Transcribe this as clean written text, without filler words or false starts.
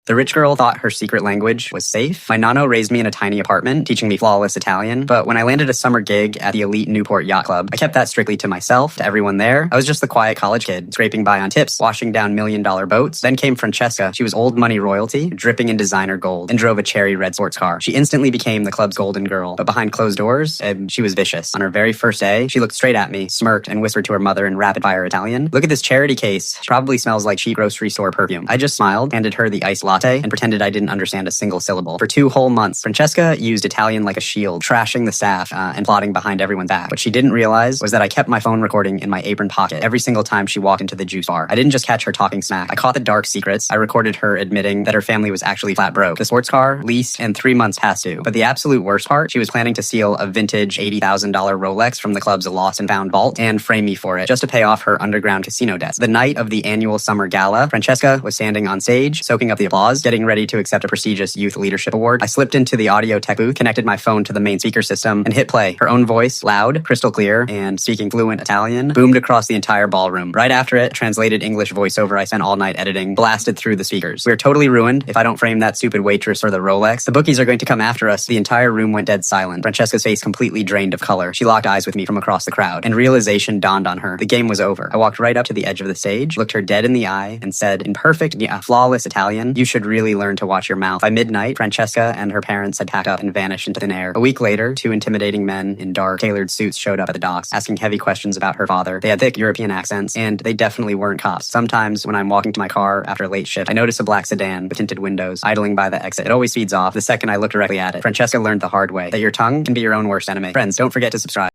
The rich girl thought her secret language was safe. My nano raised me in a tiny apartment, teaching me flawless Italian. But when I landed a summer gig at the elite Newport Yacht Club, I kept that strictly to myself, to everyone there. I was just the quiet college kid, scraping by on tips, washing down million-dollar boats. Then came Francesca. She was old money royalty, dripping in designer gold, and drove a cherry red sports car. She instantly became the club's golden girl. But behind closed doors, she was vicious. On her very first day, she looked straight at me, smirked, and whispered to her mother in rapid-fire Italian, "Look at this charity case. It probably smells like cheap grocery store perfume." I just smiled, handed her the iced latte, and pretended I didn't understand a single syllable. For 2 whole months, Francesca used Italian like a shield, trashing the staff and plotting behind everyone's back. What she didn't realize was that I kept my phone recording in my apron pocket every single time she walked into the juice bar. I didn't just catch her talking smack. I caught the dark secrets. I recorded her admitting that her family was actually flat broke. The sports car, leased, and 3 months past due. But the absolute worst part, she was planning to steal a vintage $80,000 Rolex from the club's lost and found vault and frame me for it, just to pay off her underground casino debts. The night of the annual summer gala, Francesca was standing on stage, soaking up the applause, getting ready to accept a prestigious youth leadership award. I slipped into the audio tech booth, connected my phone to the main speaker system, and hit play. Her own voice, loud, crystal clear, and speaking fluent Italian, boomed across the entire ballroom. Right after it, translated English voiceover I spent all night editing, blasted through the speakers. We're totally ruined if I don't frame that stupid waitress or the Rolex. The bookies are going to come after us. The entire room went dead silent. Francesca's face completely drained of color. She locked eyes with me from across the crowd, and realization dawned on her. The game was over. I walked right up to the edge of the stage, looked her dead in the eye, and said in perfect, flawless Italian, "You should really learn to watch your mouth." By midnight, Francesca and her parents had packed up and vanished into thin air. A week later, 2 intimidating men in dark, tailored suits showed up at the docks, asking heavy questions about her father. They had thick European accents, and they definitely weren't cops. Sometimes, when I'm walking to my car after a late shift, I notice a black sedan with tinted windows, idling by the exit. It always speeds off the second I look directly at it. Francesca learned the hard way that your tongue can be your own worst enemy. Friends, don't forget to subscribe.